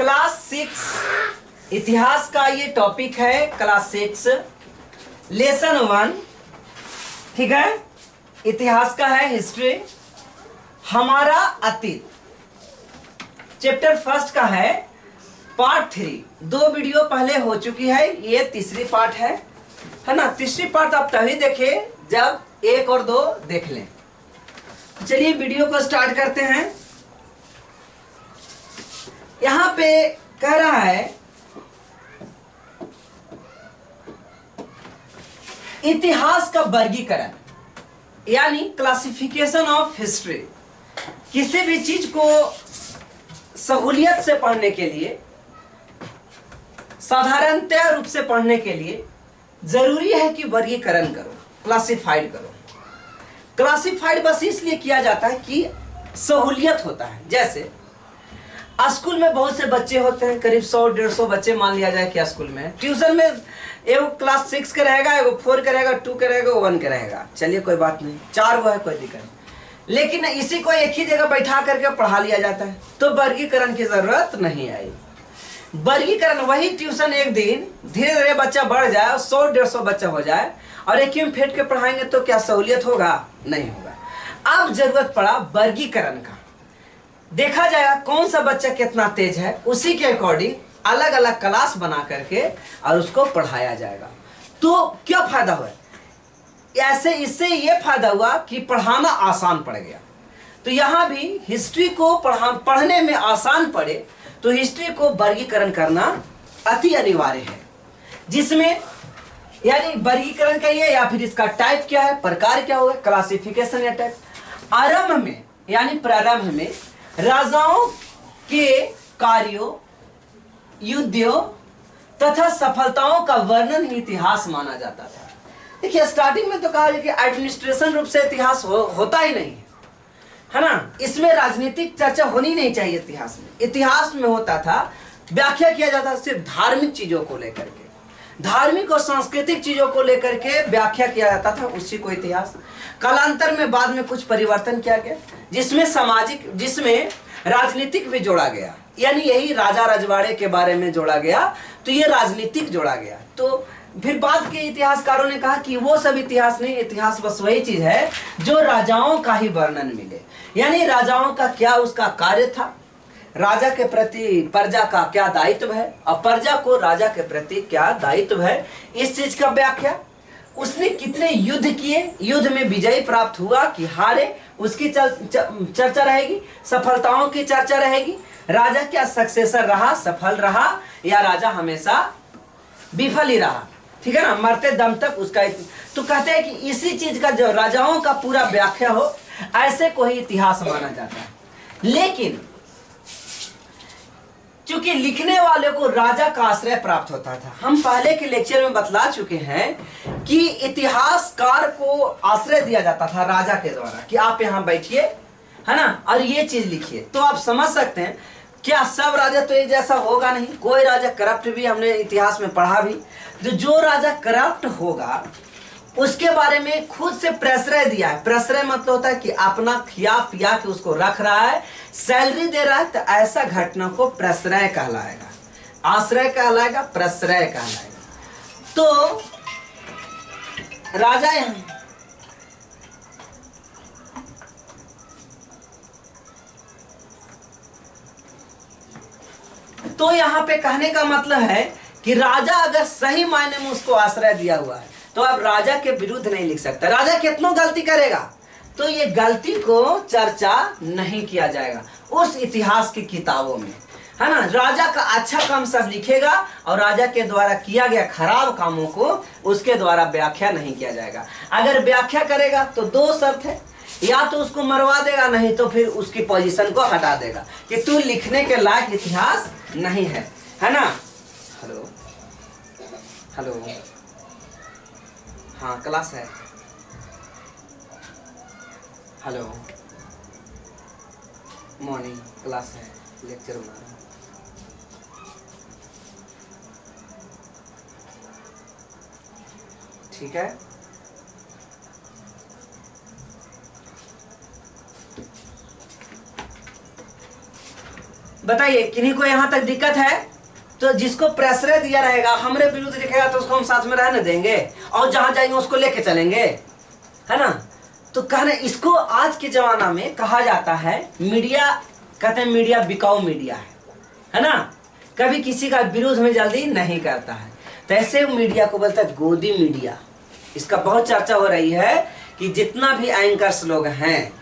Class 6 इतिहास का ये टॉपिक है। क्लास 6 लेसन 1, ठीक है। इतिहास का है हिस्ट्री, हमारा अतीत। चैप्टर फर्स्ट का है पार्ट 3। 2 वीडियो पहले हो चुकी है, ये तीसरी पार्ट है ना। तीसरी पार्ट आप तभी देखें जब 1 और 2 देख लें। चलिए वीडियो को स्टार्ट करते हैं। यहां पे कह रहा है इतिहास का वर्गीकरण, यानी क्लासिफिकेशन ऑफ हिस्ट्री। किसी भी चीज को सहूलियत से पढ़ने के लिए, साधारणतः रूप से पढ़ने के लिए जरूरी है कि वर्गीकरण करो, क्लासिफाइड करो। क्लासिफाइड बस इसलिए किया जाता है कि सहूलियत होता है। जैसे स्कूल में बहुत से बच्चे होते हैं, करीब 100-150 बच्चे मान लिया जाए कि स्कूल में। ट्यूशन में एगो क्लास 6 का रहेगा, एगो 4 का रहेगा, 2 का रहेगा, 1 का रहेगा। चलिए कोई बात नहीं, 4 वो है, कोई दिक्कत नहीं। लेकिन इसी को एक ही जगह बैठा करके पढ़ा लिया जाता है, तो वर्गीकरण की जरूरत नहीं आई। वर्गीकरण वही ट्यूशन एक दिन धीरे धीरे बच्चा बढ़ जाए, 100-150 बच्चा हो जाए और एक ही में फेंट के पढ़ाएंगे तो क्या सहूलियत होगा? नहीं होगा। अब जरूरत पड़ा वर्गीकरण का। देखा जाएगा कौन सा बच्चा कितना तेज है, उसी के अकॉर्डिंग अलग अलग क्लास बना करके और उसको पढ़ाया जाएगा। तो क्या फायदा हुआ? ऐसे इससे ये फायदा हुआ कि पढ़ाना आसान पड़ गया। तो यहाँ भी हिस्ट्री को पढ़ने में आसान पड़े तो हिस्ट्री को वर्गीकरण करना अति अनिवार्य है। जिसमें यानी वर्गीकरण का ये, या फिर इसका टाइप क्या है, प्रकार क्या होगा, क्लासिफिकेशन या टाइप। आरंभ में यानी प्रारंभ में राजाओं के कार्यों, युद्धों तथा सफलताओं का वर्णन ही इतिहास माना जाता था। देखिए स्टार्टिंग में तो कहा कि एडमिनिस्ट्रेशन रूप से इतिहास होता ही नहीं है ना। इसमें राजनीतिक चर्चा होनी नहीं चाहिए। इतिहास में होता था, व्याख्या किया जाता था सिर्फ धार्मिक चीजों को लेकर के, धार्मिक और सांस्कृतिक चीजों को लेकर के व्याख्या किया जाता था, उसी को इतिहास। कालांतर में बाद में कुछ परिवर्तन किया गया, जिसमें सामाजिक, जिसमें राजनीतिक भी जोड़ा गया, यानी यही राजा रजवाड़े के बारे में जोड़ा गया, तो ये राजनीतिक जोड़ा गया। तो फिर बाद के इतिहासकारों ने कहा कि वो सब इतिहास नहीं, इतिहास बस वही चीज है जो राजाओं का ही वर्णन मिले, यानी राजाओं का क्या उसका कार्य था, राजा के प्रति प्रजा का क्या दायित्व है और प्रजा को राजा के प्रति क्या दायित्व है, इस चीज का व्याख्या। उसने कितने युद्ध किए, युद्ध में विजय प्राप्त हुआ कि हारे, उसकी चर्चा रहेगी, सफलताओं की चर्चा रहेगी, राजा क्या सक्सेसर रहा, सफल रहा, या राजा हमेशा विफल ही रहा, ठीक है ना, मरते दम तक उसका। तो कहते हैं कि इसी चीज का जो राजाओं का पूरा व्याख्या हो, ऐसे को ही इतिहास माना जाता है। लेकिन चूंकि लिखने वाले को राजा का आश्रय प्राप्त होता था, हम पहले के लेक्चर में बतला चुके हैं कि इतिहासकार को आश्रय दिया जाता था राजा के द्वारा, कि आप यहाँ बैठिए, है ना, और ये चीज लिखिए। तो आप समझ सकते हैं क्या सब राजा तो एक जैसा होगा नहीं, कोई राजा करप्ट भी, हमने इतिहास में पढ़ा भी। जो राजा करप्ट होगा उसके बारे में खुद से प्रश्रय दिया है। प्रश्रय मतलब होता है कि अपना खिया पिया के उसको रख रहा है, सैलरी दे रहा है, तो ऐसा घटना को प्रश्रय कहलाएगा। आश्रय कहलाएगा, प्रश्रय कहलाएगा। तो राजा यहाँ तो यहाँ पे कहने का मतलब है कि राजा अगर सही मायने में उसको आश्रय दिया हुआ है तो अब राजा के विरुद्ध नहीं लिख सकता। राजा कितनों गलती करेगा तो ये गलती को चर्चा नहीं किया जाएगा उस इतिहास की किताबों में, है ना। राजा का अच्छा काम सब लिखेगा और राजा के द्वारा किया गया खराब कामों को उसके द्वारा व्याख्या नहीं किया जाएगा। अगर व्याख्या करेगा तो 2 शर्त है, या तो उसको मरवा देगा, नहीं तो फिर उसकी पोजीशन को हटा देगा कि तू लिखने के लायक इतिहास नहीं है ना। हेलो हेलो, हाँ क्लास है, हेलो मॉर्निंग क्लास है, लेक्चर बना रहा हूँ। ठीक है, बताइए किन्हीं को यहाँ तक दिक्कत है? तो जिसको प्रश्रय दिया रहेगा हमरे विरुद्ध लिखेगा तो उसको हम साथ में रहने देंगे और जहां जाएंगे उसको लेके चलेंगे, है ना? तो कहना इसको आज के जमाना में कहा जाता है मीडिया, कहते हैं मीडिया बिकाऊ मीडिया है ना? कभी किसी का विरोध में जल्दी नहीं करता है। तो ऐसे मीडिया को बोलता है गोदी मीडिया। इसका बहुत चर्चा हो रही है कि जितना भी एंकर्स लोग हैं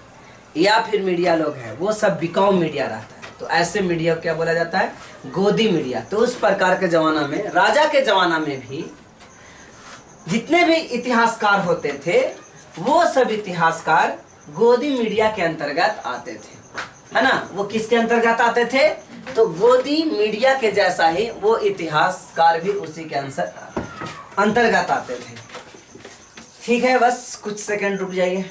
या फिर मीडिया लोग हैं वो सब बिकाऊ मीडिया रहता है। तो ऐसे मीडिया को क्या बोला जाता है? गोदी मीडिया। तो उस प्रकार के जमाना में, राजा के जमाना में भी जितने भी इतिहासकार होते थे वो सब इतिहासकार गोदी मीडिया के अंतर्गत आते थे, है ना? वो किसके अंतर्गत आते थे? तो गोदी मीडिया के जैसा ही वो इतिहासकार भी उसी के अंतर्गत आते थे। ठीक है, बस कुछ सेकंड रुक जाइए।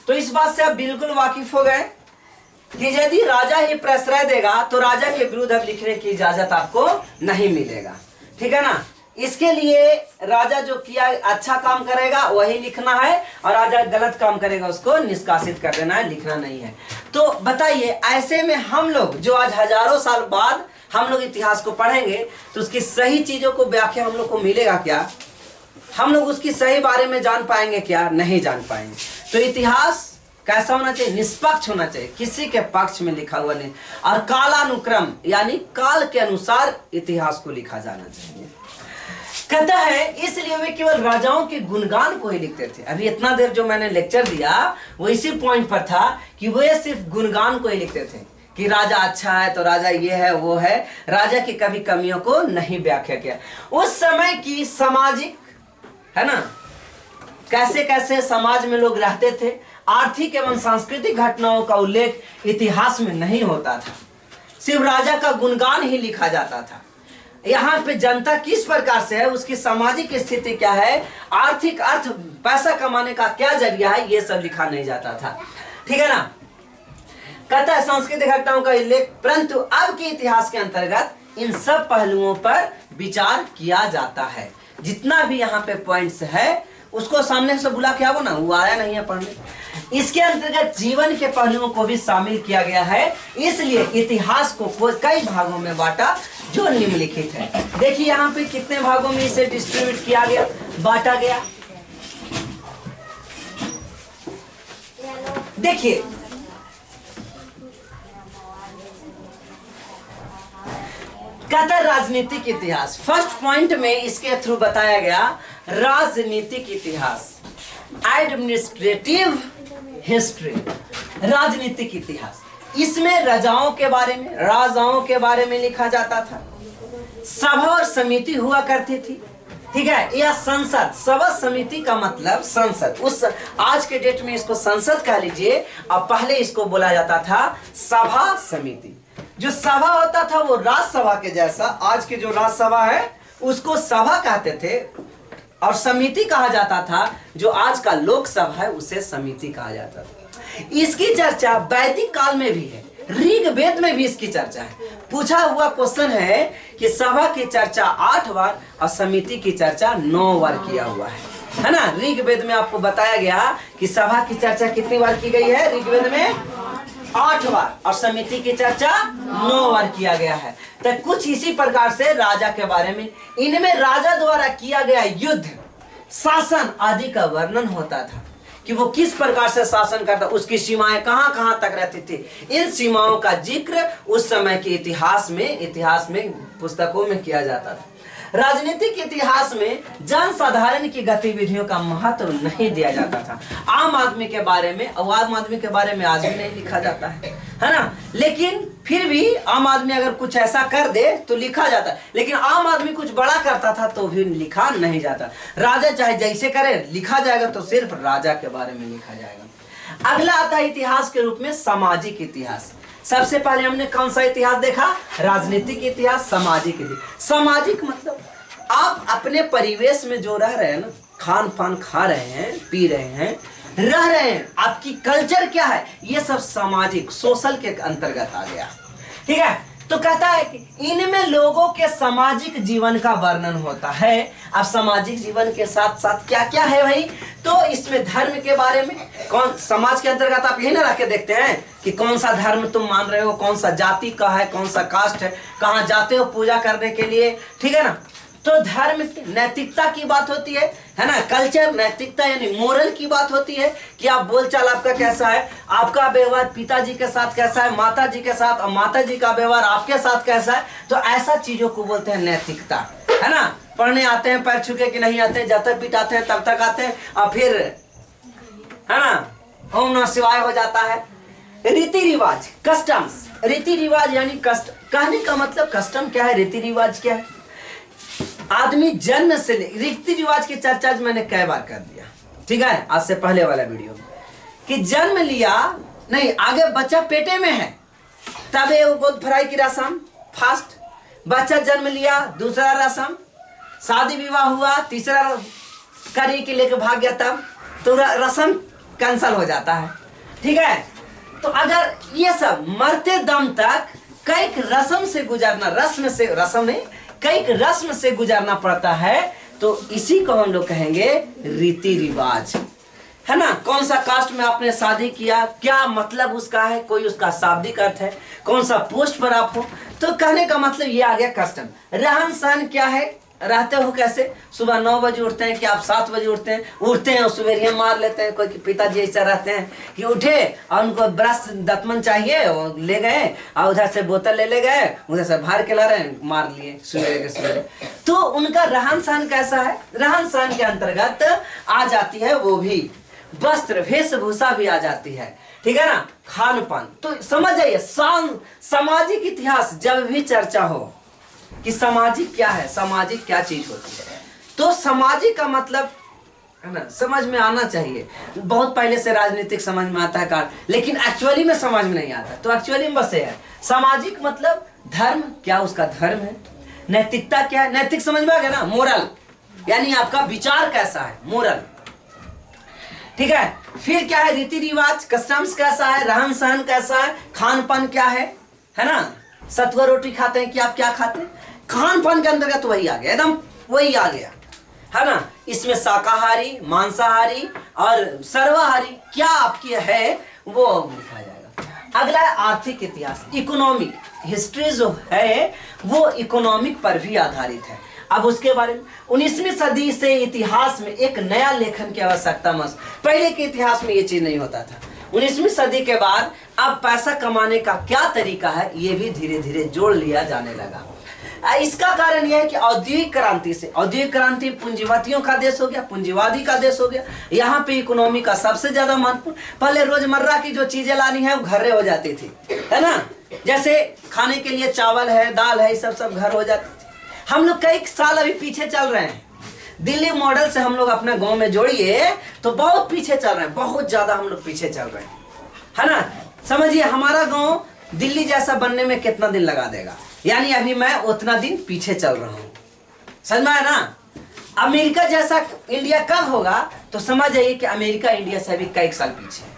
तो इस बात से आप बिल्कुल वाकिफ हो गए कि यदि राजा ही प्रश्रय देगा तो राजा के विरुद्ध अब लिखने की इजाजत आपको नहीं मिलेगा, ठीक है ना? इसके लिए राजा जो किया अच्छा काम करेगा वही लिखना है और राजा गलत काम करेगा उसको निष्कासित कर देना है, लिखना नहीं है। तो बताइए ऐसे में हम लोग जो आज हजारों साल बाद हम लोग इतिहास को पढ़ेंगे तो उसकी सही चीजों को व्याख्या हम लोग को मिलेगा क्या? हम लोग उसकी सही बारे में जान पाएंगे क्या? नहीं जान पाएंगे। तो इतिहास कैसा होना चाहिए? निष्पक्ष होना चाहिए, किसी के पक्ष में लिखा हुआ नहीं, और कालानुक्रम यानी काल के अनुसार इतिहास को लिखा जाना चाहिए। कहता है इसलिए वे केवल राजाओं के गुणगान को ही लिखते थे। अभी इतना देर जो मैंने लेक्चर दिया वो इसी पॉइंट पर था कि वे सिर्फ गुणगान को ही लिखते थे कि राजा अच्छा है तो राजा ये है वो है, राजा की कभी कमियों को नहीं व्याख्या किया। उस समय की सामाजिक, है ना, कैसे कैसे समाज में लोग रहते थे, आर्थिक एवं सांस्कृतिक घटनाओं का उल्लेख इतिहास में नहीं होता था, सिर्फ राजा का गुणगान ही लिखा जाता था। यहाँ पे जनता किस प्रकार से है, उसकी सामाजिक स्थिति क्या है, आर्थिक अर्थ पैसा कमाने का क्या जरिया है, ये सब लिखा नहीं जाता था, ठीक है ना? कहता है सांस्कृतिक घटनाओं का उल्लेख, परंतु अब के इतिहास के अंतर्गत इन सब पहलुओं पर विचार किया जाता है। जितना भी यहाँ पे पॉइंट्स है उसको सामने से बुला के आओ ना, वो आया नहीं है पढ़ने। इसके अंतर्गत जीवन के पहलुओं को भी शामिल किया गया है, इसलिए इतिहास को कई भागों में बांटा जो निम्नलिखित है। देखिए यहाँ पे कितने भागों में इसे डिस्ट्रीब्यूट किया गया, बांटा गया। देखिए कहता राजनीतिक इतिहास, फर्स्ट पॉइंट में इसके थ्रू बताया गया राजनीतिक इतिहास, एडमिनिस्ट्रेटिव हिस्ट्री, राजनीतिक इतिहास। इसमें राजाओं के बारे में, राजाओं के बारे में लिखा जाता था, सभा और समिति हुआ करती थी, ठीक है? यह संसद, सभा समिति का मतलब संसद, उस आज के डेट में इसको संसद कह लीजिए, और पहले इसको बोला जाता था सभा समिति। जो सभा होता था वो राज्यसभा के जैसा, आज के जो राज्यसभा है उसको सभा कहते थे, और समिति कहा जाता था जो आज का लोकसभा है उसे समिति कहा जाता था। इसकी चर्चा वैदिक काल में भी है, ऋग्वेद में भी इसकी चर्चा है। पूछा हुआ क्वेश्चन है कि सभा की चर्चा 8 बार और समिति की चर्चा 9 बार किया हुआ है ना? ऋग्वेद में आपको बताया गया कि सभा की चर्चा कितनी बार की गई है? ऋग्वेद में 8 बार, और समिति की चर्चा 9 बार किया गया है। तो कुछ इसी प्रकार से राजा के बारे में, इनमें राजा द्वारा किया गया युद्ध, शासन आदि का वर्णन होता था कि वो किस प्रकार से शासन करता, उसकी सीमाएं कहां कहां तक रहती थी। इन सीमाओं का जिक्र उस समय के इतिहास में पुस्तकों में किया जाता था। राजनीतिक इतिहास में जनसाधारण की गतिविधियों का महत्व नहीं दिया जाता था। आम आदमी के बारे में, आम आदमी के बारे में आज भी नहीं लिखा जाता है ना? लेकिन फिर भी आम आदमी अगर कुछ ऐसा कर दे तो लिखा जाता है, लेकिन आम आदमी कुछ बड़ा करता था तो भी लिखा नहीं जाता। राजा चाहे जैसे करे लिखा जाएगा तो सिर्फ राजा के बारे में लिखा जाएगा। अगला आता है इतिहास के रूप में सामाजिक इतिहास। सबसे पहले हमने कौन सा इतिहास देखा? राजनीतिक इतिहास, सामाजिक इतिहास। सामाजिक मतलब आप अपने परिवेश में जो रह रहे हैं ना, खान पान खा रहे हैं, पी रहे हैं, रह रहे हैं, आपकी कल्चर क्या है, ये सब सामाजिक, सोशल के अंतर्गत आ गया। ठीक है, तो कहता है कि इनमें लोगों के सामाजिक जीवन का वर्णन होता है। अब सामाजिक जीवन के साथ साथ क्या क्या है भाई? तो इसमें धर्म के बारे में, कौन समाज के अंतर्गत आप यही ना रख के देखते हैं कि कौन सा धर्म तुम मान रहे हो, कौन सा जाति का है, कौन सा कास्ट है, कहाँ जाते हो पूजा करने के लिए, ठीक है ना। तो धर्म नैतिकता की बात होती है ना। कल्चर नैतिकता यानी मोरल की बात होती है कि आप बोलचाल आपका कैसा है, आपका व्यवहार पिताजी के साथ कैसा है, माता जी के साथ, और माता जी का व्यवहार आपके साथ कैसा है। तो ऐसा चीजों को बोलते हैं नैतिकता, है ना। पढ़ने आते हैं पैर छुके कि नहीं आते हैं, जब तक पिटाते हैं तब तक आते हैं, और फिर है ना ओम नमः शिवाय हो जाता है। रीति रिवाज, कस्टम्स, रीति रिवाज यानी कस्ट, कहने का मतलब कस्टम क्या है, रीति रिवाज क्या है। आदमी जन्म से रीति रिवाज की चर्चा मैंने कई बार कर दिया, ठीक है, आज से पहले वाला वीडियो में, कि जन्म लिया नहीं, आगे बच्चा पेटे में है तब ये गोद भराई की रस्म फर्स्ट, बच्चा जन्म लिया दूसरा रस्म, शादी विवाह हुआ तीसरा करी के लेके भाग गया तब तो रस्म कैंसल हो जाता है। ठीक है, तो अगर ये सब मरते दम तक कई रस्म से गुजरना, रस्म से, रस्म नहीं, कई रस्म से गुजरना पड़ता है, तो इसी को हम लोग कहेंगे रीति रिवाज, है ना। कौन सा कास्ट में आपने शादी किया, क्या मतलब उसका है, कोई उसका शाब्दिक अर्थ है, कौन सा पोस्ट पर आप हो, तो कहने का मतलब ये आ गया कस्टम। रहन सहन क्या है, रहते हो कैसे, सुबह 9 बजे उठते हैं कि आप 7 बजे उठते हैं और सुबेरिया मार लेते हैं। कोई पिताजी ऐसा रहते हैं कि उठे और उनको ब्रश दतमन चाहिए और ले गए, और उधर से बोतल ले गए, उधर से बाहर के ला रहे हैं, मार लिए सुबह के सवेरे। तो उनका रहन सहन कैसा है, रहन सहन के अंतर्गत आ जाती है वो भी वस्त्र, वेशभूषा भी आ जाती है, ठीक है ना, खान पान। तो समझ जाइए, सामाजिक इतिहास जब भी चर्चा हो कि सामाजिक क्या है, सामाजिक क्या चीज होती है, तो सामाजिक का मतलब है ना समझ में आना चाहिए। बहुत पहले से राजनीतिक समझ में आता है कार, लेकिन एक्चुअली में समझ में नहीं आता। तो एक्चुअली में बस ये है, सामाजिक मतलब धर्म क्या, उसका धर्म है, नैतिकता क्या है, नैतिक समझ में आ गया ना, मोरल यानी आपका विचार कैसा है, मोरल, ठीक है। फिर क्या है, रीति रिवाज, कस्टम्स कैसा है, रहन सहन कैसा है, खान पान क्या है ना। सत्वा रोटी खाते हैं कि आप क्या खाते हैं, खान पान के अंतर्गत वही आ गया, एकदम वही आ गया, है ना। इसमें शाकाहारी, मांसाहारी और सर्वाहारी क्या आपकी है वो लिखा जाएगा। अगला है आर्थिक इतिहास, इकोनॉमिक हिस्ट्री जो है वो इकोनॉमिक पर भी आधारित है। अब उसके बारे में 19वीं सदी से इतिहास में एक नया लेखन की आवश्यकता महसूस, पहले के इतिहास में ये चीज नहीं होता था। 19वीं सदी के बाद अब पैसा कमाने का क्या तरीका है ये भी धीरे धीरे जोड़ लिया जाने लगा। इसका कारण यह है कि औद्योगिक क्रांति से, औद्योगिक क्रांति पूंजीवादियों का देश हो गया, पूंजीवादी का देश हो गया, यहाँ पे इकोनॉमी का सबसे ज्यादा महत्वपूर्ण। पहले रोजमर्रा की जो चीजें लानी है वो घरे हो जाती थी, है ना, जैसे खाने के लिए चावल है, दाल है, ये सब घर हो जाती थी। हम लोग कई साल अभी पीछे चल रहे हैं, दिल्ली मॉडल से हम लोग अपने गांव में जोड़िए तो बहुत पीछे चल रहे हैं, बहुत ज्यादा हम लोग पीछे चल रहे हैं, है ना। समझिए हमारा गांव दिल्ली जैसा बनने में कितना दिन लगा देगा, यानी अभी मैं उतना दिन पीछे चल रहा हूं, समझ में आया ना। अमेरिका जैसा इंडिया कब होगा तो समझ जाइए कि अमेरिका इंडिया से अभी कई साल पीछे है,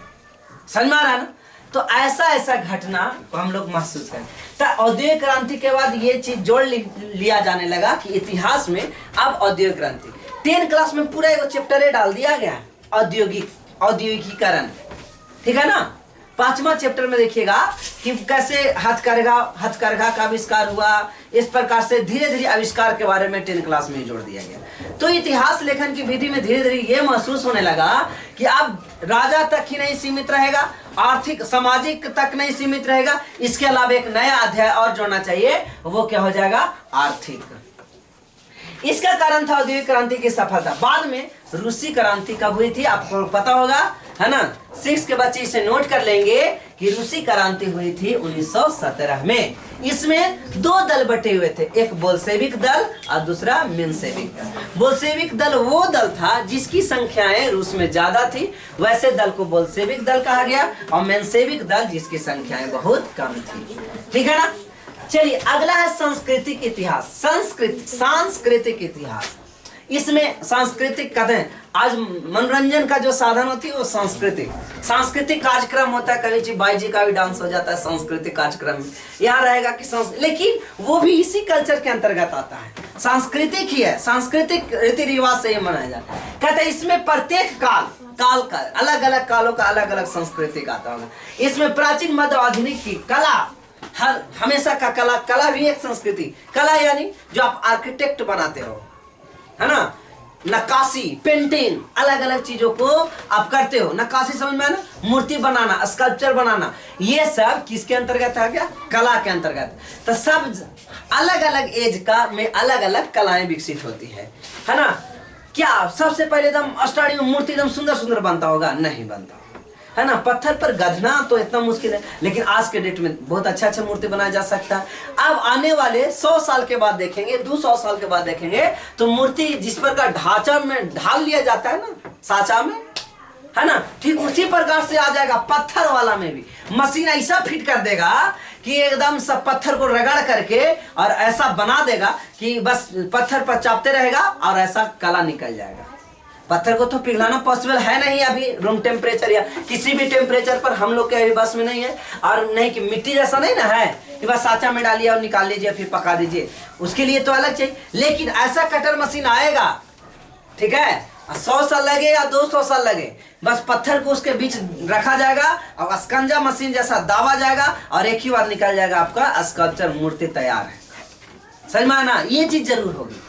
समझ में आ रहा है ना। तो ऐसा ऐसा घटना को हम लोग महसूस करें। तो औद्योगिक क्रांति के बाद ये चीज जोड़ लिया जाने लगा कि इतिहास में अब औद्योगिक क्रांति 10 क्लास में पूरा एक चैप्टर डाल दिया गया, औद्योगिकीकरण, ठीक है ना। 5वां चैप्टर में देखिएगा कि कैसे हथकरघा का आविष्कार हुआ, इस प्रकार से धीरे धीरे आविष्कार के बारे में 10 क्लास में जोड़ दिया गया। तो इतिहास लेखन की विधि में धीरे धीरे ये महसूस होने लगा कि अब राजा तक ही नहीं सीमित रहेगा, आर्थिक सामाजिक तक नहीं सीमित रहेगा, इसके अलावा एक नया अध्याय और जोड़ना चाहिए, वो क्या हो जाएगा, आर्थिक। इसका कारण था औद्योगिक क्रांति की सफलता। बाद में रूसी क्रांति कब हुई थी आपको पता होगा, है ना। 6 के बच्चे इसे नोट कर लेंगे कि रूसी क्रांति हुई थी 1917 में। इसमें 2 दल बटे हुए थे, एक बोल्शेविक दल और दूसरा मेंशेविक दल। बोल्शेविक दल वो दल था जिसकी संख्याएं रूस में ज्यादा थी, वैसे दल को बोल्शेविक दल कहा गया, और मेंशेविक दल जिसकी संख्याएं बहुत कम थी। ठीक है ना। चलिए अगला है सांस्कृतिक इतिहास। सांस्कृतिक इतिहास, इसमें सांस्कृतिक कहते हैं, आज मनोरंजन का जो साधन होती है वो सांस्कृतिक कार्यक्रम होता है। कभी बाई जी का भी डांस हो जाता है सांस्कृतिक कार्यक्रम में, यहाँ रहेगा कि लेकिन वो भी इसी कल्चर के अंतर्गत आता है, सांस्कृतिक ही है, सांस्कृतिक रीति रिवाज से ये मनाया जाता है। कहते हैं इसमें प्रत्येक काल का अलग अलग कालों का अलग अलग संस्कृतिक आता होगा। इसमें प्राचीन मध्य आधुनिक की कला, हर हमेशा का कला भी एक संस्कृति। कला यानी जो आप आर्किटेक्ट बनाते हो, है ना, नक्काशी, पेंटिंग, अलग अलग चीजों को आप करते हो। नक्काशी समझ में आना, मूर्ति बनाना, स्कल्पचर बनाना, ये सब किसके अंतर्गत आ गया? कला के अंतर्गत। तो सब अलग अलग एज का में अलग अलग कलाएं विकसित होती है ना। क्या सबसे पहले एकदम स्टार्टिंग में मूर्ति एकदम सुंदर सुंदर बनता होगा? नहीं बनता, है ना। पत्थर पर गढ़ना तो इतना मुश्किल है, लेकिन आज के डेट में बहुत अच्छा मूर्ति बनाया जा सकता है। अब आने वाले 100 साल के बाद देखेंगे, 200 साल के बाद देखेंगे तो मूर्ति जिस प्रकार ढांचा में ढाल लिया जाता है ना, साँचा में, है ना, ठीक उसी प्रकार से आ जाएगा पत्थर वाला में भी। मशीन ऐसा फिट कर देगा कि एकदम सब पत्थर को रगड़ करके और ऐसा बना देगा कि बस पत्थर पर चापते रहेगा और ऐसा कला निकल जाएगा। पत्थर को तो पिघलाना पॉसिबल है नहीं अभी रूम टेम्परेचर या किसी भी टेम्परेचर पर, हम लोग के अभी बस में नहीं है। और नहीं कि मिट्टी जैसा नहीं ना है कि बस साँचा में डालिए और निकाल लीजिए फिर पका दीजिए, उसके लिए तो अलग चाहिए। लेकिन ऐसा कटर मशीन आएगा, ठीक है, 100 साल लगे या 200 साल लगे, बस पत्थर को उसके बीच रखा जाएगा और अस्कंजा मशीन जैसा दावा जाएगा और एक ही बार निकल जाएगा आपका स्कल्पचर, मूर्ति तैयार है। समझ में आना, ये चीज जरूर होगी।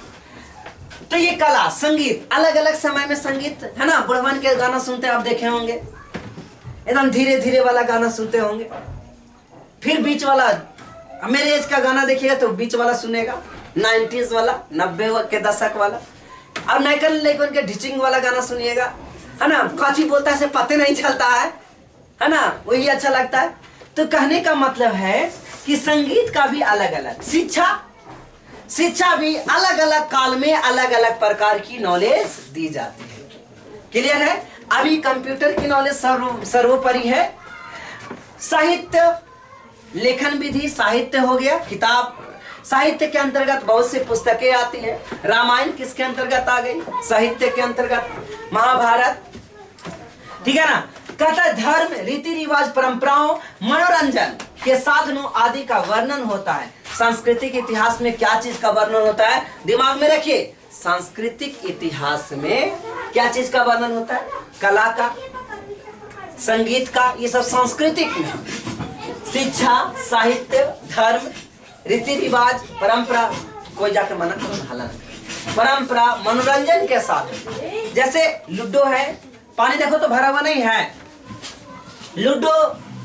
तो ये कला, संगीत, अलग अलग समय में संगीत, है ना। बुढ़वन के गाना सुनते आप देखे होंगे, एकदम धीरे धीरे वाला गाना सुनते होंगे। फिर बीच वाला, मेरे एज का गाना देखिएगा तो बीच वाला सुनेगा, 90s वाला, 90 के दशक वाला। और नैकन लेकिन के ढिचिंग वाला गाना सुनिएगा, है ना, काची बोलता है से पता नहीं चलता है ना, वही अच्छा लगता है। तो कहने का मतलब है कि संगीत का भी अलग अलग, शिक्षा भी अलग अलग काल में अलग अलग प्रकार की नॉलेज दी जाती है। क्लियर है। अभी कंप्यूटर की नॉलेज सर्वोपरि है। साहित्य, लेखन विधि, साहित्य हो गया, किताब, साहित्य के अंतर्गत बहुत सी पुस्तकें आती हैं। रामायण किसके अंतर्गत आ गई? साहित्य के अंतर्गत। महाभारत, ठीक है ना। कहता है धर्म, रीति रिवाज, परंपराओं, मनोरंजन के साधनों आदि का वर्णन होता है। सांस्कृतिक इतिहास में क्या चीज का वर्णन होता है? दिमाग में रखिए, सांस्कृतिक इतिहास में क्या चीज का वर्णन होता है? कला का, संगीत का, ये सब सांस्कृतिक में। शिक्षा, साहित्य, धर्म, रीति रिवाज, परंपरा, कोई जाकर मना करो, परंपरा, मनोरंजन के साथ, जैसे लूडो है, पानी देखो तो भरा हुआ नहीं है, लूडो,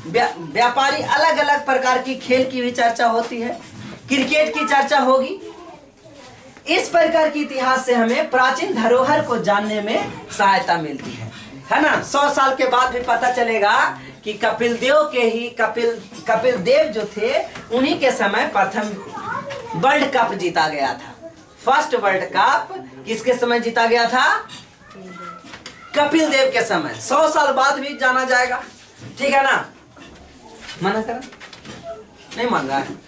व्यापारी, अलग अलग प्रकार की खेल की भी चर्चा होती है, क्रिकेट की चर्चा होगी। इस प्रकार की इतिहास से हमें प्राचीन धरोहर को जानने में सहायता मिलती है ना। 100 साल के बाद भी पता चलेगा कि कपिल देव जो थे, उन्हीं के समय प्रथम वर्ल्ड कप जीता गया था। फर्स्ट वर्ल्ड कप किसके समय जीता गया था? कपिल देव के समय। 100 साल बाद भी जाना जाएगा, ठीक है ना। मना करा, नहीं मान रहा है।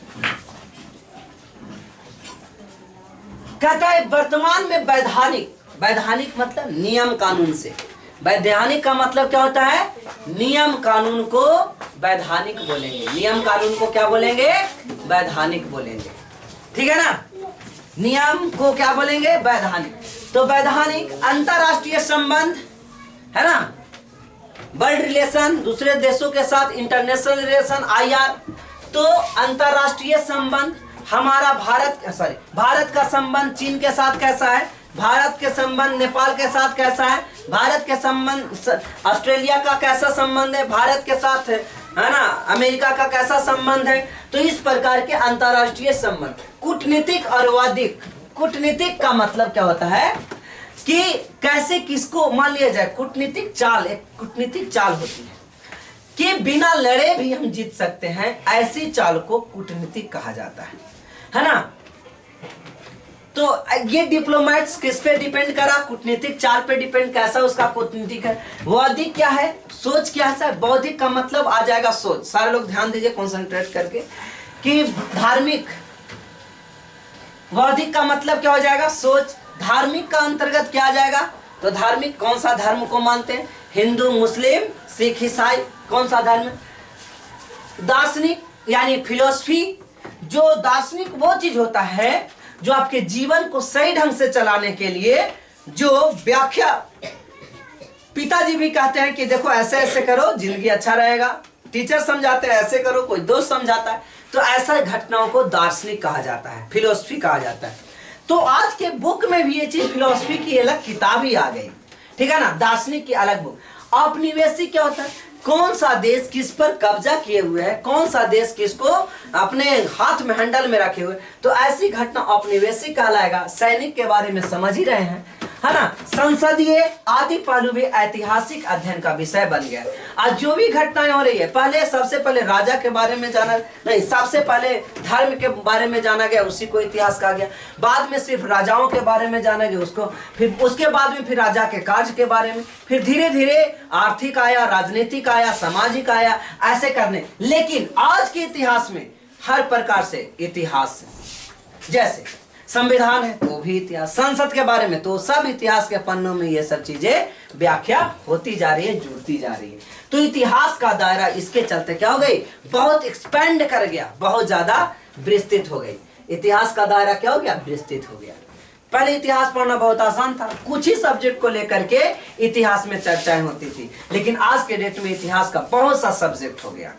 कहता है वर्तमान में वैधानिक मतलब नियम कानून से, वैधानिक का मतलब क्या होता है? नियम कानून को वैधानिक बोलेंगे, नियम कानून को क्या बोलेंगे? वैधानिक बोलेंगे, ठीक है ना। नियम को क्या बोलेंगे? वैधानिक। तो वैधानिक अंतरराष्ट्रीय संबंध, है ना, वर्ल्ड रिलेशन, दूसरे देशों के साथ इंटरनेशनल रिलेशन, IR। तो अंतरराष्ट्रीय संबंध, हमारा भारत का संबंध चीन के साथ कैसा है, भारत के संबंध नेपाल के साथ कैसा है, भारत के संबंध ऑस्ट्रेलिया का कैसा संबंध है भारत के साथ, है ना, अमेरिका का कैसा संबंध है। तो इस प्रकार के अंतरराष्ट्रीय संबंध, कूटनीतिक और कूटनीतिक का मतलब क्या होता है कि कैसे किसको, मान लिया जाए कूटनीतिक चाल, एक कूटनीतिक चाल होती है कि बिना लड़े भी हम जीत सकते हैं, ऐसी चाल को कूटनीतिक कहा जाता है ना। तो ये डिप्लोमेट्स किस पे डिपेंड करा, कूटनीतिक चाल पे डिपेंड, कैसा उसका कूटनीतिक है। बौद्धिक क्या है, सोच क्या है। बौद्धिक का मतलब आ जाएगा सोच, सारे लोग ध्यान दीजिए कॉन्सेंट्रेट करके कि धार्मिक, बौद्धिक का मतलब क्या हो जाएगा, सोच। धार्मिक का अंतर्गत क्या आ जाएगा, तो धार्मिक कौन सा धर्म को मानते हैं, हिंदू, मुस्लिम, सिख, ईसाई, कौन सा धर्म। दार्शनिक यानी फिलोसफी, जो दार्शनिक वो चीज होता है जो आपके जीवन को सही ढंग से चलाने के लिए जो व्याख्या, पिताजी भी कहते हैं कि देखो ऐसे ऐसे करो जिंदगी अच्छा रहेगा, टीचर समझाते हैं ऐसे करो, कोई दोस्त समझाता है, तो ऐसा घटनाओं को दार्शनिक कहा जाता है, फिलोसफी कहा जाता है। तो आज के बुक में भी ये चीज, फिलोसफी की अलग किताब ही आ गई, ठीक है ना, दार्शनिक की अलग बुक। औपनिवेशिक क्या होता है, कौन सा देश किस पर कब्जा किए हुए है, कौन सा देश किसको अपने हाथ में हैंडल में रखे हुए, तो ऐसी घटना औपनिवेशिक कहलाएगा। सैनिक के बारे में समझ ही रहे हैं, है ना। संसदीय आदि पहलू भी ऐतिहासिक अध्ययन का विषय बन गया। आज जो भी घटनाएं हो रही है, पहले सबसे पहले राजा के बारे में जाना नहीं, सबसे पहले धर्म के बारे में जाना गया, उसी को इतिहास कहा गया। बाद में सिर्फ राजाओं के बारे में जाना गया उसको, फिर उसके बाद में फिर राजा के कार्य के बारे में, फिर धीरे धीरे आर्थिक आया, राजनीतिक आया, सामाजिक आया, ऐसे करने। लेकिन आज के इतिहास में हर प्रकार से इतिहास, जैसे संविधान है तो भी इतिहास, संसद के बारे में, तो सब इतिहास के पन्नों में ये सब चीजें व्याख्या होती जा रही है, जुड़ती जा रही है। तो इतिहास का दायरा इसके चलते क्या हो गई, बहुत एक्सपेंड कर गया, बहुत ज्यादा विस्तृत हो गई। इतिहास का दायरा क्या हो गया, विस्तृत हो गया। पहले इतिहास पढ़ना बहुत आसान था, कुछ ही सब्जेक्ट को लेकर के इतिहास में चर्चाएं होती थी, लेकिन आज के डेट में इतिहास का बहुत सा सब्जेक्ट हो गया।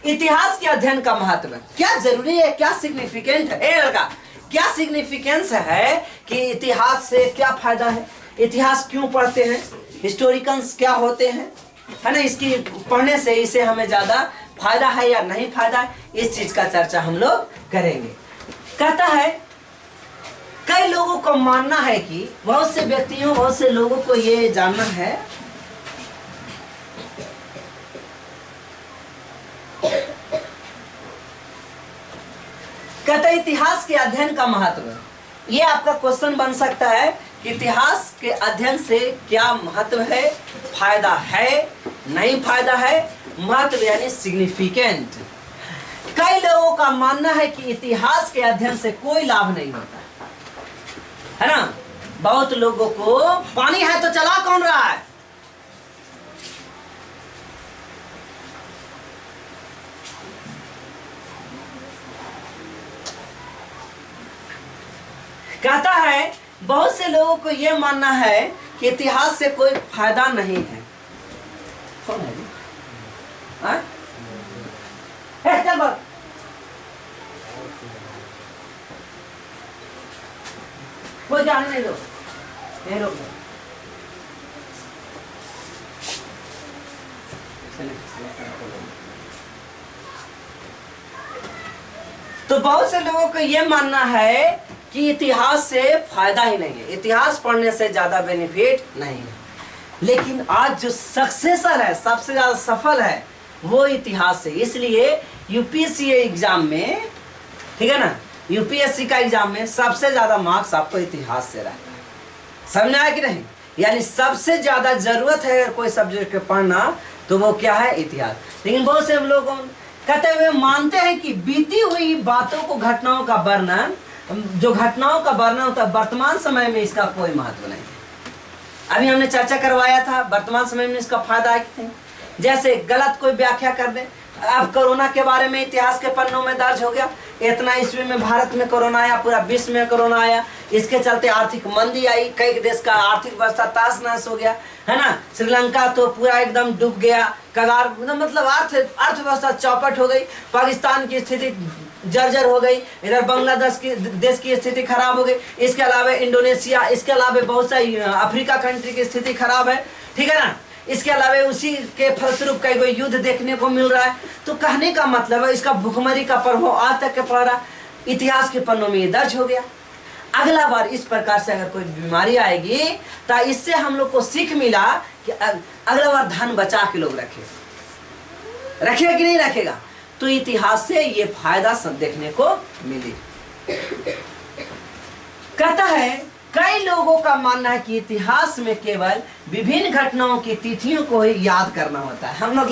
इतिहास के अध्ययन का महत्व क्या जरूरी है, क्या सिग्निफिकेंट है, ए लड़का क्या सिग्निफिकेंस है कि इतिहास से क्या फायदा है, इतिहास क्यों पढ़ते हैं, हिस्टोरिकल्स क्या होते हैं, है ना, इसकी पढ़ने से इसे हमें ज्यादा फायदा है या नहीं फायदा है, इस चीज का चर्चा हम लोग करेंगे। कहता है कई लोगों को मानना है कि, बहुत से व्यक्तियों, बहुत से लोगों को ये जानना है कहता है इतिहास के अध्ययन का महत्व। ये आपका क्वेश्चन बन सकता है कि इतिहास के अध्ययन से क्या महत्व है, फायदा है, नहीं फायदा है, महत्व यानी सिग्निफिकेंट। कई लोगों का मानना है कि इतिहास के अध्ययन से कोई लाभ नहीं होता है ना। बहुत लोगों को, पानी है तो चला कौन रहा है, कहता है बहुत से लोगों को यह मानना है कि इतिहास से कोई फायदा नहीं है। कौन है चल बात, कोई जाने नहीं दो, ये लोग तो बहुत से लोगों को यह मानना है कि इतिहास से फायदा ही नहीं है, इतिहास पढ़ने से ज्यादा बेनिफिट नहीं है। लेकिन आज जो सक्सेसर है, सबसे ज्यादा सफल है, वो इतिहास से। इसलिए यूपीएससी एग्जाम में, ठीक है ना, यूपीएससी का एग्जाम में सबसे ज्यादा मार्क्स आपको इतिहास से रहता है। समझ में आया कि नहीं, यानी सबसे ज्यादा जरूरत है अगर कोई सब्जेक्ट पढ़ना तो वो क्या है, इतिहास। लेकिन बहुत से लोग कहते हुए मानते हैं कि बीती हुई बातों को, घटनाओं का वर्णन, जो घटनाओं का वर्णन होता है वर्तमान समय में, इसका कोई महत्व नहीं है। अभी हमने चर्चा करवाया था वर्तमान समय में इसका फायदा है कि नहीं। जैसे गलत कोई व्याख्या कर दे, अब कोरोना के बारे में इतिहास के पन्नों में दर्ज हो गया, इतना ईस्वी में भारत में कोरोना आया, पूरा विश्व में कोरोना आया, इसके चलते आर्थिक मंदी आई, कई देश का आर्थिक व्यवस्था ताश नश हो गया, है ना। श्रीलंका तो पूरा एकदम डूब गया, कगार, मतलब अर्थव्यवस्था चौपट हो गई, पाकिस्तान की स्थिति जर्जर हो गई, इधर बांग्लादेश की देश की स्थिति खराब हो गई, इसके अलावा इंडोनेशिया, इसके अलावा बहुत सारी अफ्रीका कंट्री की स्थिति खराब है, ठीक है ना। इसके अलावा उसी के फलस्वरूप कई कोई युद्ध देखने को मिल रहा है। तो कहने का मतलब है इसका भुखमरी का प्रभाव आज तक के पड़ रहा है। इतिहास के पन्नों में ये दर्ज हो गया। अगला बार इस प्रकार से अगर कोई बीमारी आएगी तो इससे हम लोग को सीख मिला कि अगला बार धन बचा के लोग रखेगा कि नहीं रखेगा। तो इतिहास से ये फायदा सब देखने को मिली। कहता है कई लोगों का मानना है कि इतिहास में केवल विभिन्न घटनाओं की तिथियों को ही याद करना होता है। हम लोग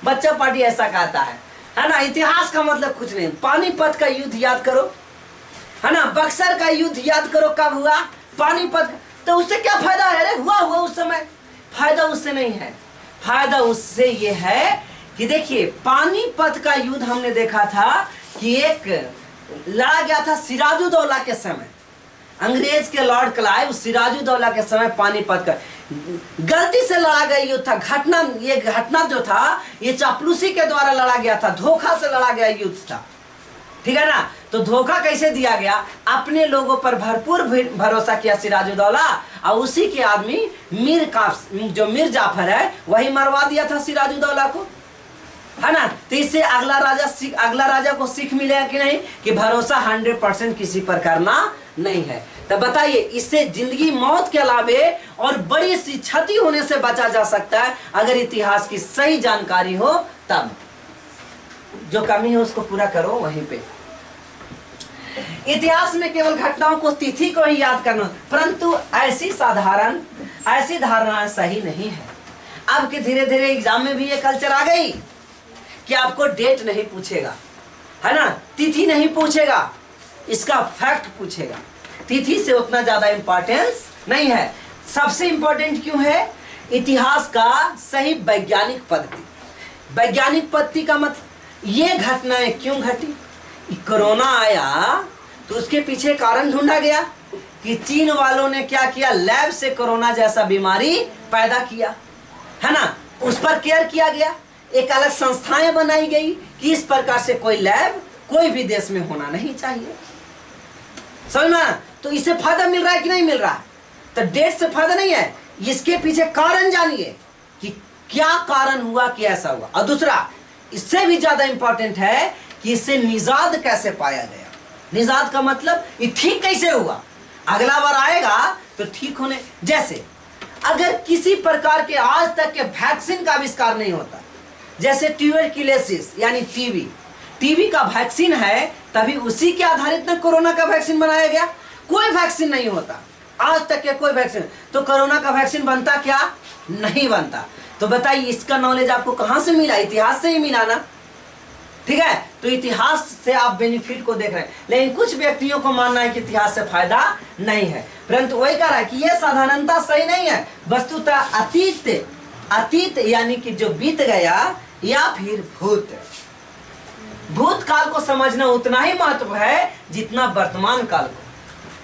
बच्चा पार्टी ऐसा कहता है ना। इतिहास का मतलब कुछ नहीं, पानीपत का युद्ध याद करो, है ना, बक्सर का युद्ध याद करो कब हुआ, पानीपत। तो उससे क्या फायदा है? अरे हुआ उस समय, फायदा उससे नहीं है। फायदा उससे ये है कि देखिए पानीपत का युद्ध हमने देखा था कि एक लड़ा गया था सिराजुद्दौला के समय, अंग्रेज के लॉर्ड क्लाइव सिराजुद्दौला के समय पानीपत का गलती से लड़ा गया युद्ध था। ये घटना जो था ये चापलूसी के द्वारा लड़ा गया था, धोखा से लड़ा गया युद्ध था, ठीक है ना। तो धोखा कैसे दिया गया? अपने लोगों पर भरपूर भरोसा किया सिराजुद्दौला और उसी के आदमी मीर जाफर है वही मरवा दिया था सिराजुद्दौला को, है ना। तो इससे अगला राजा को सीख मिलेगा कि नहीं कि भरोसा 100% किसी पर करना नहीं है। तो बताइए इससे जिंदगी मौत के अलावे और बड़ी सी क्षति होने से बचा जा सकता है अगर इतिहास की सही जानकारी हो तब। जो कमी है उसको पूरा करो वहीं पे। इतिहास में केवल घटनाओं को तिथि को ही याद करना, परंतु ऐसी धारणा सही नहीं है। अब के धीरे धीरे एग्जाम में भी ये कल्चर आ गई कि आपको डेट नहीं पूछेगा, है ना, तिथि नहीं पूछेगा, इसका फैक्ट पूछेगा। तिथि से उतना ज्यादा इंपॉर्टेंस नहीं है। सबसे इंपॉर्टेंट क्यों है? इतिहास का सही वैज्ञानिक पद्धति। वैज्ञानिक पद्धति का मतलब ये घटनाएं क्यों घटी। कोरोना आया तो उसके पीछे कारण ढूंढा गया कि चीन वालों ने क्या किया, लैब से कोरोना जैसा बीमारी पैदा किया, है ना, उस पर केयर किया गया। एक अलग संस्थाएं बनाई गई कि इस प्रकार से कोई लैब कोई भी देश में होना नहीं चाहिए। समझ में? तो इससे फायदा मिल रहा है कि नहीं मिल रहा है? तो डेट से फायदा नहीं है, इसके पीछे कारण जानिए कि क्या कारण हुआ कि ऐसा हुआ। और दूसरा इससे भी ज्यादा इंपॉर्टेंट है कि इससे निजात कैसे पाया गया। निजात का मतलब ये ठीक कैसे हुआ, अगला बार आएगा तो ठीक होने। जैसे अगर किसी प्रकार के आज तक के वैक्सीन का आविष्कार नहीं होता, जैसे ट्यूबरक्यूलोसिस यानी टीबी का वैक्सीन है, तभी उसी के आधारित न कोरोना का वैक्सीन बनाया गया। कोई वैक्सीन नहीं होता आज तक के, कोई वैक्सीन, तो कोरोना का वैक्सीन बनता क्या? नहीं बनता। तो बताइए इसका नॉलेज आपको कहां से मिला? इतिहास से ही मिला ना, ठीक है। तो इतिहास से आप बेनिफिट को देख रहे हैं, लेकिन कुछ व्यक्तियों को मानना है कि इतिहास से फायदा नहीं है, परंतु वही कह रहा है कि यह साधारणता सही नहीं है। वस्तुतः अतीत यानी कि जो बीत गया या फिर भूतकाल को समझना उतना ही महत्व है जितना वर्तमान काल को,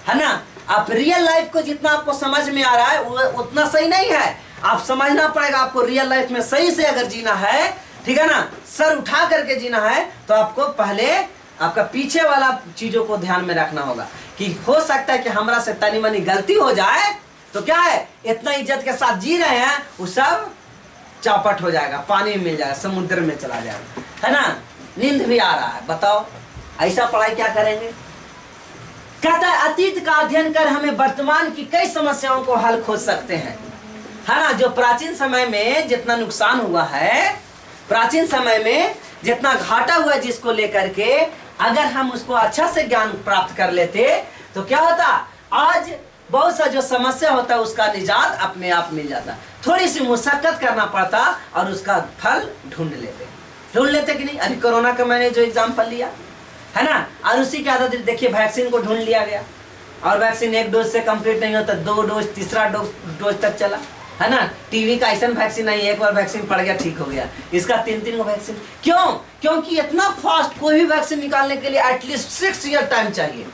है ना। आप रियल लाइफ को जितना आपको समझ में आ रहा है वो उतना सही नहीं है। आप समझना पड़ेगा, आपको रियल लाइफ में सही से अगर जीना है, ठीक है ना, सर उठा करके जीना है, तो आपको पहले आपका पीछे वाला चीजों को ध्यान में रखना होगा कि हो सकता है कि हमरा से तनी मनी गलती हो जाए तो क्या है, इतना इज्जत के साथ जी रहे हैं वो सब चौपट हो जाएगा, पानी में मिल जाएगा, समुद्र में चला जाएगा, है ना। नींद भी आ रहा है, बताओ ऐसा पढ़ाई क्या करेंगे। कहता है अतीत का अध्ययन कर हमें वर्तमान की कई समस्याओं को हल खोज सकते हैं, है ना। जो प्राचीन समय में जितना नुकसान हुआ है, प्राचीन समय में जितना घाटा हुआ जिसको लेकर के, अगर हम उसको अच्छा से ज्ञान प्राप्त कर लेते तो क्या होता, आज बहुत सा जो समस्या होता है उसका निजात अपने आप मिल जाता। थोड़ी सी मुशक्कत करना पड़ता और उसका फल ढूंढ लेते कि नहीं। अभी कोरोना का मैंने जो एग्जाम्पल लिया, है ना, और उसी के आधार देखिए वैक्सीन को ढूंढ लिया गया और वैक्सीन एक डोज से कंप्लीट नहीं होता, 2 डोज, तीसरा डोज तक चला, है ना। टीवी का ऐसा वैक्सीन नहीं, एक बार वैक्सीन पड़ गया ठीक हो गया, इसका 3 को वैक्सीन। क्यों? क्योंकि इतना फास्ट कोई भी वैक्सीन निकालने के लिए एटलीस्ट 6 ईयर टाइम चाहिए,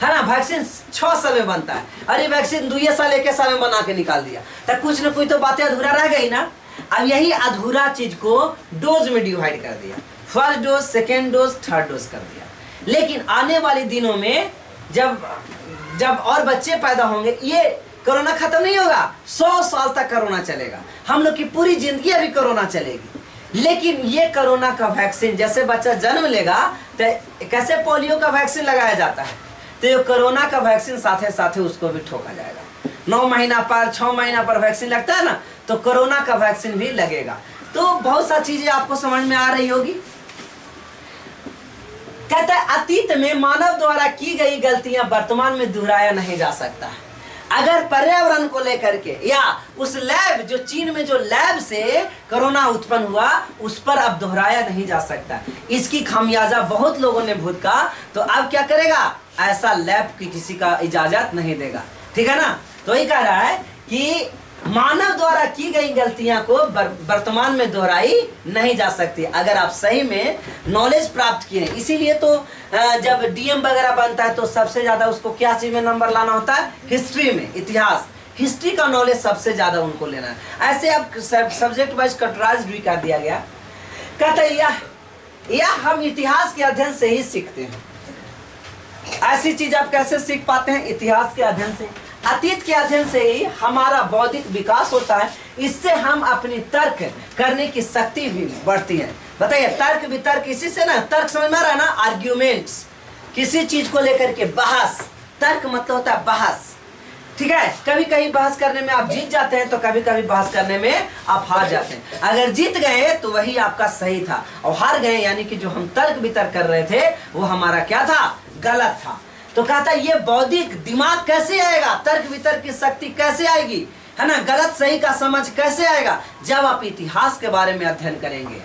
है ना। वैक्सीन 6 साल में बनता है, अरे वैक्सीन 2 साल 1 साल में बना के निकाल दिया, तो कुछ ना कुछ तो बातें अधूरा रह गई ना। अब यही अधूरा चीज को डोज में डिवाइड कर दिया, first dose, second dose, third dose कर दिया। लेकिन आने वाले दिनों में जब और बच्चे पैदा होंगे, ये कोरोना खत्म नहीं होगा, 100 साल तक कोरोना चलेगा, हम लोग की पूरी जिंदगी अभी कोरोना चलेगी। लेकिन ये कोरोना का वैक्सीन, जैसे बच्चा जन्म लेगा तो कैसे पोलियो का वैक्सीन लगाया जाता है, तो ये कोरोना का वैक्सीन साथे साथे उसको भी ठोका जाएगा। 9 महीना पर 6 महीना पर वैक्सीन लगता है ना, तो कोरोना का वैक्सीन भी लगेगा। तो बहुत सा चीजें आपको समझ में आ रही होगी। कहता है अतीत में मानव द्वारा की गई गलतियां वर्तमान में दोहराया नहीं जा सकता है। अगर पर्यावरण को लेकर के या उस लैब, जो चीन में जो लैब से कोरोना उत्पन्न हुआ, उस पर अब दोहराया नहीं जा सकता। इसकी खामियाजा बहुत लोगों ने भुगता, तो अब क्या करेगा, ऐसा लैब की किसी का इजाजत नहीं देगा। ठीक है ना। तो ये कह रहा है कि मानव द्वारा की गई गलतियां को वर्तमान में दोहराई नहीं जा सकती, अगर आप सही में नॉलेज प्राप्त किए। इसीलिए तो जब डीएम वगैरह बनता है तो सबसे ज्यादा उसको क्या चीज में नंबर लाना होता है, हिस्ट्री में, इतिहास, हिस्ट्री का नॉलेज सबसे ज्यादा उनको लेना है। ऐसे अब सब्जेक्ट वाइज कैटेगराइज्ड भी कर दिया गया। कहता है यह हम इतिहास के अध्ययन से ही सीखते हैं। ऐसी चीज आप कैसे सीख पाते हैं, इतिहास के अध्ययन से, अतीत के अध्ययन से ही हमारा बौद्धिक विकास होता है। इससे हम अपनी तर्क करने की शक्ति भी बढ़ती है। बताइए, तर्क वितर्क, इसी से ना, तर्क समझ में आ रहा है ना, आर्ग्यूमेंट्स, किसी चीज को लेकर के बहस। तर्क मतलब होता है बहस। ठीक है, कभी कभी बहस करने में आप जीत जाते हैं, तो कभी कभी बहस करने में आप हार जाते हैं। अगर जीत गए तो वही आपका सही था, और हार गए यानी कि जो हम तर्क वितर्क कर रहे थे वो हमारा क्या था, गलत था। तो कहता है ये बौद्धिक दिमाग कैसे आएगा, तर्क वितर्क की शक्ति कैसे आएगी, है ना, गलत सही का समझ कैसे आएगा, जब आप इतिहास के बारे में अध्ययन करेंगे।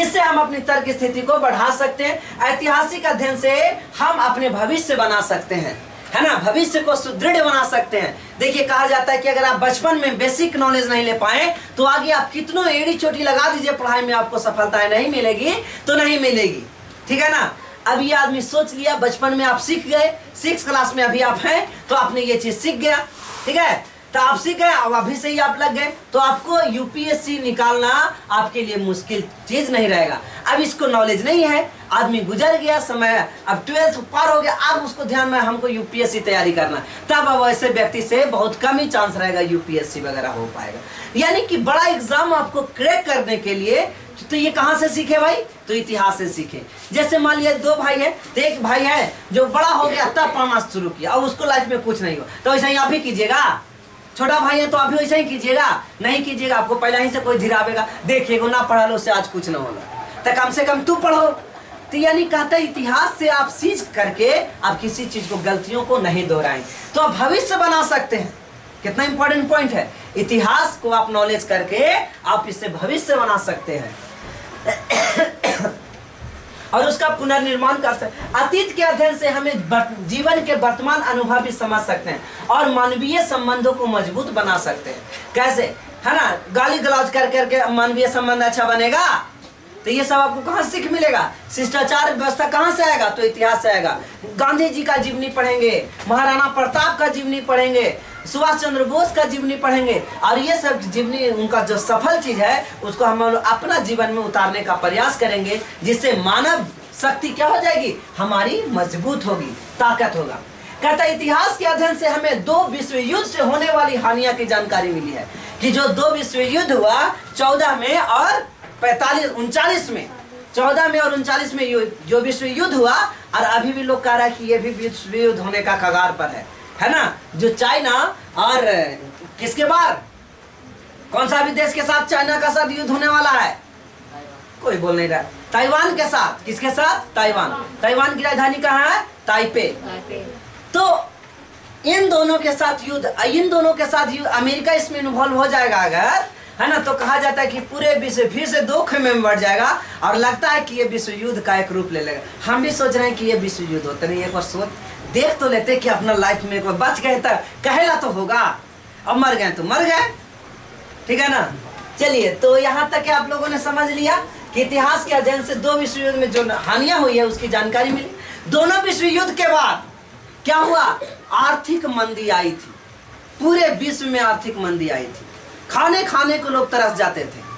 इससे हम अपनी तर्क स्थिति को बढ़ा सकते हैं। ऐतिहासिक अध्ययन से हम अपने भविष्य बना सकते हैं, है ना, भविष्य को सुदृढ़ बना सकते हैं। देखिए, कहा जाता है कि अगर आप बचपन में बेसिक नॉलेज नहीं ले पाए तो आगे आप कितनों एड़ी चोटी लगा दीजिए पढ़ाई में, आपको सफलता नहीं मिलेगी तो नहीं मिलेगी। ठीक है ना। अब ये आदमी सोच लिया, बचपन में आप सीख गए, 6 क्लास में अभी आप हैं तो आपने ये चीज सीख गया। ठीक है, तो आप सीख गए, अब अभी से ही आप लग गए, तो आपको यूपीएससी निकालना आपके लिए मुश्किल चीज नहीं रहेगा। अब इसको नॉलेज नहीं है, आदमी गुजर गया समय, अब 12th पार हो गया, अब उसको ध्यान में हमको यूपीएससी तैयारी करना, तब अब ऐसे व्यक्ति से बहुत कम ही चांस रहेगा यूपीएससी वगैरह हो पाएगा। यानी कि बड़ा एग्जाम आपको क्रैक करने के लिए, तो ये कहां से सीखे भाई, तो इतिहास से सीखे। जैसे मान लिया 2 भाई हैं, तो एक भाई है जो बड़ा हो गया तब पढ़ना शुरू किया, अब उसको लाइफ में कुछ नहीं हो, तो ऐसा ही आप भी कीजिएगा। छोटा भाई है तो आप भी वैसा ही कीजिएगा, नहीं कीजिएगा, आपको पहले ही से कोई धीरावेगा, देखिएगा ना पढ़ा लो से आज कुछ ना होगा, तो कम से कम तू पढ़ो। तो यानी कहता है इतिहास से आप सीख करके आप किसी चीज को, गलतियों को नहीं दोहराएं, तो आप भविष्य बना सकते हैं। कितना इंपॉर्टेंट पॉइंट है, इतिहास को आप नॉलेज करके आप इससे भविष्य बना सकते हैं और उसका पुनर्निर्माण कर सकते हैं। अतीत के अध्ययन से हमें जीवन के वर्तमान अनुभव भी समझ सकते हैं और मानवीय संबंधों को मजबूत बना सकते हैं। कैसे, है ना, गाली गलौज कर करके मानवीय संबंध अच्छा बनेगा, तो ये सब आपको कहाँ सीख मिलेगा, शिष्टाचार व्यवस्था कहाँ से आएगा, तो इतिहास से आएगा। गांधी जी का जीवनी पढ़ेंगे, महाराणा प्रताप का जीवनी पढ़ेंगे, सुभाष चंद्र बोस का जीवनी पढ़ेंगे, और ये सब जीवनी, उनका जो सफल चीज है उसको हम अपना जीवन में उतारने का प्रयास करेंगे, जिससे मानव शक्ति क्या हो जाएगी, हमारी मजबूत होगी, ताकत होगा। कहता है इतिहास के अध्ययन से हमें 2 विश्व युद्ध से होने वाली हानियों की जानकारी मिली है, कि जो 2 विश्व युद्ध हुआ 14 में और 39 में, 14 में और 39 में जो विश्व युद्ध हुआ, और अभी भी लोग कह रहा है कि ये भी विश्व युद्ध होने का कगार पर है ना, जो चाइना और किसके बाद, कौन सा भी देश के साथ चाइना का साथ युद्ध होने वाला है, कोई बोल नहीं रहा, ताइवान के साथ, किसके साथ, ताइवान की राजधानी कहाँ है, ताइपे। तो इन दोनों के साथ युद्ध, अमेरिका इसमें इन्वॉल्व हो जाएगा अगर, है ना, तो कहा जाता है कि पूरे विश्व फिर से 2 खेमे में बढ़ जाएगा, और लगता है कि ये विश्व युद्ध का एक रूप ले लेगा। हम भी सोच रहे हैं कि ये विश्व युद्ध होता नहीं, एक बार सोच देख तो लेते कि अपना लाइफ में एक बार बच गए तो कहेला तो होगा, अब मर गए तो मर गए। ठीक है ना। चलिए, तो यहाँ तक आप लोगों ने समझ लिया कि इतिहास के अध्ययन से 2 विश्व युद्ध में जो हानियां हुई है उसकी जानकारी मिली। दोनों विश्व युद्ध के बाद क्या हुआ, आर्थिक मंदी आई थी, पूरे विश्व में आर्थिक मंदी आई थी, खाने को लोग तरस जाते थे।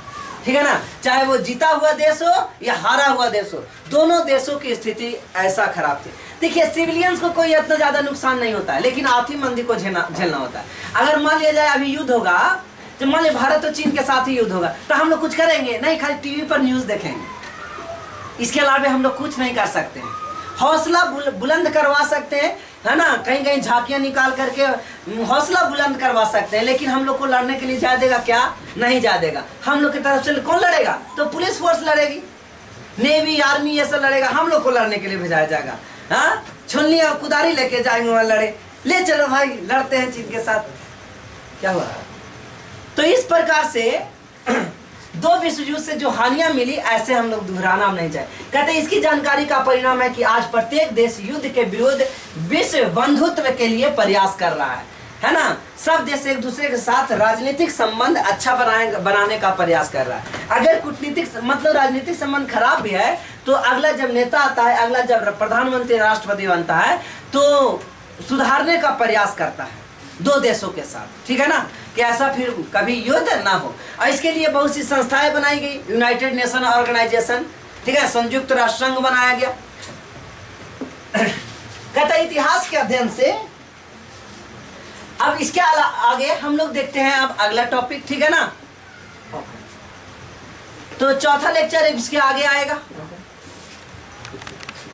ठीक है ना, चाहे वो जीता हुआ देश हो या हारा हुआ देश हो, दोनों देशों की स्थिति ऐसा खराब थी। देखिए, सिविलियंस को कोई इतना ज्यादा नुकसान नहीं होता है, लेकिन आर्थिक मंदी को झेलना होता है। अगर मान लिया जाए अभी युद्ध होगा, तो मान ली भारत और चीन के साथ ही युद्ध होगा, तो हम लोग कुछ करेंगे नहीं, खाली टीवी पर न्यूज देखेंगे। इसके अलावा हम लोग कुछ नहीं कर सकते हैं। हौसला बुलंद करवा सकते हैं, है ना, कहीं कहीं झांकियां निकाल करके हौसला बुलंद करवा सकते हैं, लेकिन हम लोग को लड़ने के लिए जा देगा क्या? नहीं जा देगा। हम लोग की तरफ से कौन लड़ेगा? तो पुलिस फोर्स लड़ेगी, नेवी आर्मी ये सब लड़ेगा, हम लोग को लड़ने के लिए भेजा जाएगा। हाँ, छुनली और कुदारी लेके जाएंगे वहां लड़े, ले चलो भाई लड़ते हैं चीन के साथ, क्या हुआ? तो इस प्रकार से दो विश्व युद्ध से जो हानियां मिली, ऐसे हम लोग दोहराना नहीं चाहे। कहते हैं इसकी जानकारी का परिणाम है कि आज प्रत्येक देश युद्ध के विरुद्ध विश्व बंधुत्व के लिए प्रयास कर रहा है ना। सब देश एक दूसरे के साथ राजनीतिक संबंध अच्छा बनाने का प्रयास कर रहा है। अगर कूटनीतिक मतलब राजनीतिक संबंध खराब भी है, तो अगला जब नेता आता है, अगला जब प्रधानमंत्री राष्ट्रपति बनता है, तो सुधारने का प्रयास करता है दो देशों के साथ, ठीक है ना, कि ऐसा फिर कभी युद्ध ना हो। और इसके लिए बहुत सी संस्थाएं बनाई गई, यूनाइटेड नेशन ऑर्गेनाइजेशन, ठीक है, संयुक्त राष्ट्र संघ बनाया गया। कहता इतिहास के अध्ययन से अब इसके आगे हम लोग देखते हैं अब अगला टॉपिक, ठीक है ना। तो चौथा लेक्चर इसके आगे आएगा।